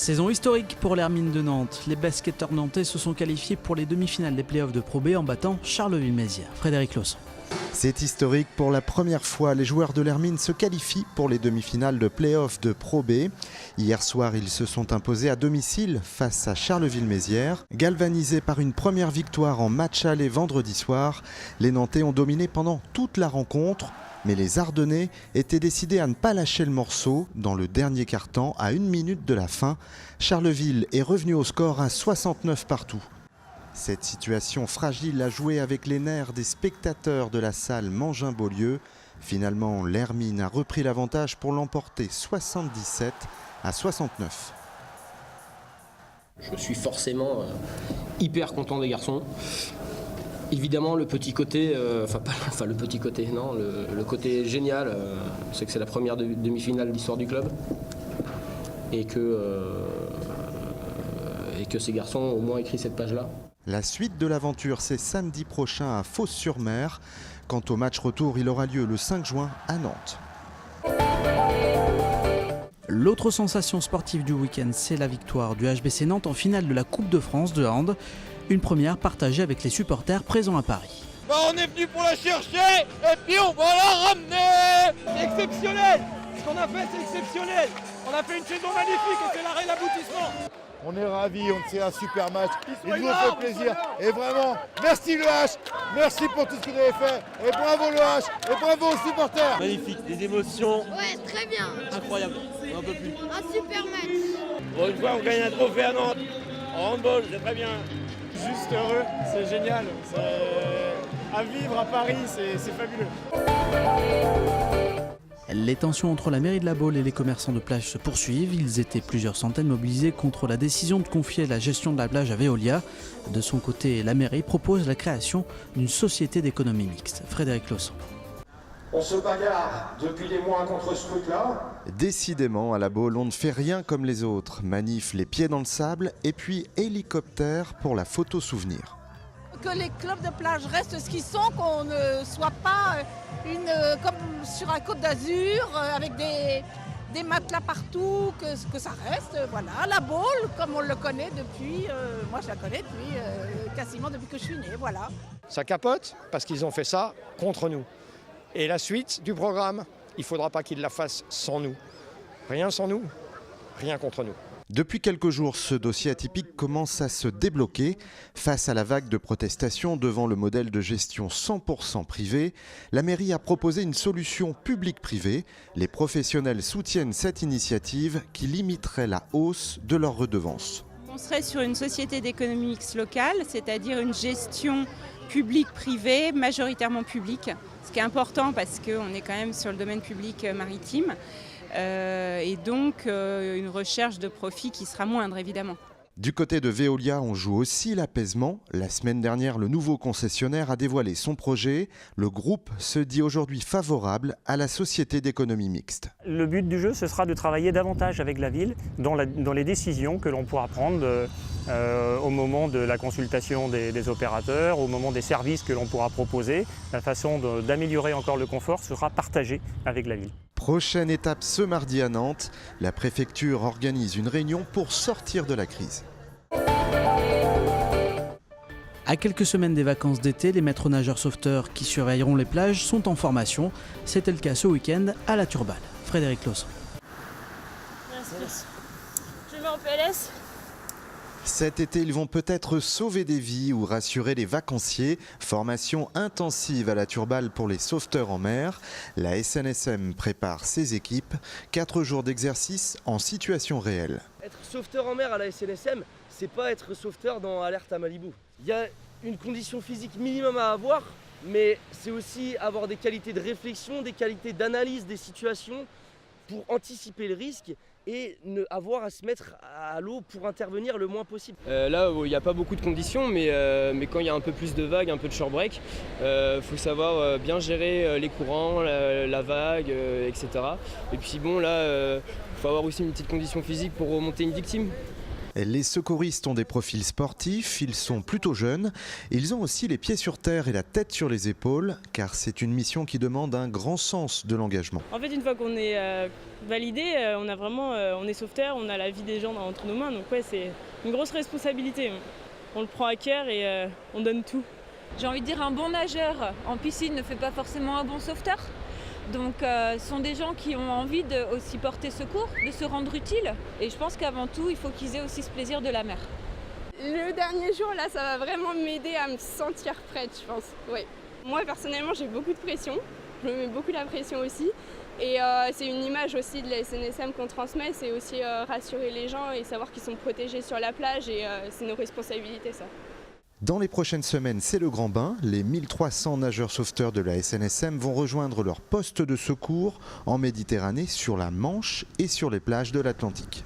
Saison historique pour l'Hermine de Nantes. Les basketteurs nantais se sont qualifiés pour les demi-finales des playoffs de Pro B en battant Charleville-Mézières. Frédéric Lawson. C'est historique. Pour la première fois, les joueurs de l'Hermine se qualifient pour les demi-finales de play-off de Pro B. Hier soir, ils se sont imposés à domicile face à Charleville-Mézières. Galvanisés par une première victoire en match aller vendredi soir, les Nantais ont dominé pendant toute la rencontre. Mais les Ardennais étaient décidés à ne pas lâcher le morceau. Dans le dernier quart-temps, à 1 minute de la fin, Charleville est revenu au score à 69 partout. Cette situation fragile a joué avec les nerfs des spectateurs de la salle Mangin-Beaulieu. Finalement, l'Hermine a repris l'avantage pour l'emporter 77 à 69. Je suis forcément hyper content des garçons. Évidemment, le petit côté, le petit côté, non, le côté génial, c'est que c'est la première demi-finale de l'histoire du club et que ces garçons ont au moins écrit cette page-là. La suite de l'aventure, c'est samedi prochain à Fos-sur-Mer. Quant au match retour, il aura lieu le 5 juin à Nantes. L'autre sensation sportive du week-end, c'est la victoire du HBC Nantes en finale de la Coupe de France de hand. Une première partagée avec les supporters présents à Paris. On est venu pour la chercher et puis on va la ramener. C'est exceptionnel. Ce qu'on a fait, c'est exceptionnel. On a fait une saison magnifique et c'est l'arrêt et l'aboutissement. On est ravis, c'est un super match. Il nous fait plaisir. Et vraiment, merci le H. Merci pour tout ce que vous avez fait. Et bravo le H. Et bravo aux supporters. Magnifique, des émotions. Ouais, très bien. Incroyable. On en peut plus. Un super match. Pour une fois, on gagne un trophée à Nantes. En handball, c'est très bien. Juste heureux, c'est génial. À vivre à Paris, c'est fabuleux. Les tensions entre la mairie de La Baule et les commerçants de plage se poursuivent. Ils étaient plusieurs centaines mobilisés contre la décision de confier la gestion de la plage à Veolia. De son côté, la mairie propose la création d'une société d'économie mixte. Frédéric Lawson. On se bagarre depuis des mois contre ce truc-là. Décidément, à La Baule, on ne fait rien comme les autres. Manif les pieds dans le sable et puis hélicoptère pour la photo souvenir. Que les clubs de plage restent ce qu'ils sont, qu'on ne soit pas comme sur la Côte d'Azur avec des matelas partout, que ça reste, voilà, La Baule comme on le connaît depuis, moi je la connais quasiment depuis que je suis née, voilà. Ça capote parce qu'ils ont fait ça contre nous. Et la suite du programme, il ne faudra pas qu'ils la fassent sans nous. Rien sans nous, rien contre nous. Depuis quelques jours, ce dossier atypique commence à se débloquer. Face à la vague de protestations devant le modèle de gestion 100% privé, la mairie a proposé une solution publique-privée. Les professionnels soutiennent cette initiative qui limiterait la hausse de leurs redevances. On serait sur une société d'économie mixte locale, c'est-à-dire une gestion publique-privée, majoritairement publique, ce qui est important parce qu'on est quand même sur le domaine public maritime. Et donc une recherche de profit qui sera moindre évidemment. Du côté de Veolia, on joue aussi l'apaisement. La semaine dernière, le nouveau concessionnaire a dévoilé son projet. Le groupe se dit aujourd'hui favorable à la société d'économie mixte. Le but du jeu, ce sera de travailler davantage avec la ville dans les décisions que l'on pourra prendre au moment de la consultation des opérateurs, au moment des services que l'on pourra proposer. La façon d'améliorer encore le confort sera partagée avec la ville. Prochaine étape ce mardi à Nantes, la préfecture organise une réunion pour sortir de la crise. À quelques semaines des vacances d'été, les maîtres nageurs sauveteurs qui surveilleront les plages sont en formation. C'était le cas ce week-end à la Turballe. Frédéric Lawson. Merci. Je vais en PLS. Cet été, ils vont peut-être sauver des vies ou rassurer les vacanciers. Formation intensive à la Turballe pour les sauveteurs en mer. La SNSM prépare ses équipes. 4 jours d'exercice en situation réelle. Être sauveteur en mer à la SNSM, c'est pas être sauveteur dans Alerte à Malibu. Il y a une condition physique minimum à avoir, mais c'est aussi avoir des qualités de réflexion, des qualités d'analyse des situations pour anticiper le risque et ne avoir à se mettre à l'eau pour intervenir le moins possible. Là, il n'y a pas beaucoup de conditions, mais quand il y a un peu plus de vagues, un peu de shore break, faut savoir bien gérer les courants, la vague, etc. Et puis bon, là, faut avoir aussi une petite condition physique pour remonter une victime. Les secouristes ont des profils sportifs, ils sont plutôt jeunes. Ils ont aussi les pieds sur terre et la tête sur les épaules, car c'est une mission qui demande un grand sens de l'engagement. En fait, une fois qu'on est validé, on est sauveteur, on a la vie des gens entre nos mains. Donc ouais, c'est une grosse responsabilité. On le prend à cœur et on donne tout. J'ai envie de dire, un bon nageur en piscine ne fait pas forcément un bon sauveteur. Donc ce sont des gens qui ont envie de aussi porter secours, de se rendre utile. Et je pense qu'avant tout, il faut qu'ils aient aussi ce plaisir de la mer. Le dernier jour, là, ça va vraiment m'aider à me sentir prête, je pense. Oui. Moi, personnellement, j'ai beaucoup de pression. Je me mets beaucoup la pression aussi. Et c'est une image aussi de la SNSM qu'on transmet. C'est aussi rassurer les gens et savoir qu'ils sont protégés sur la plage. Et c'est nos responsabilités, ça. Dans les prochaines semaines, c'est le grand bain. Les 1300 nageurs sauveteurs de la SNSM vont rejoindre leur poste de secours en Méditerranée, sur la Manche et sur les plages de l'Atlantique.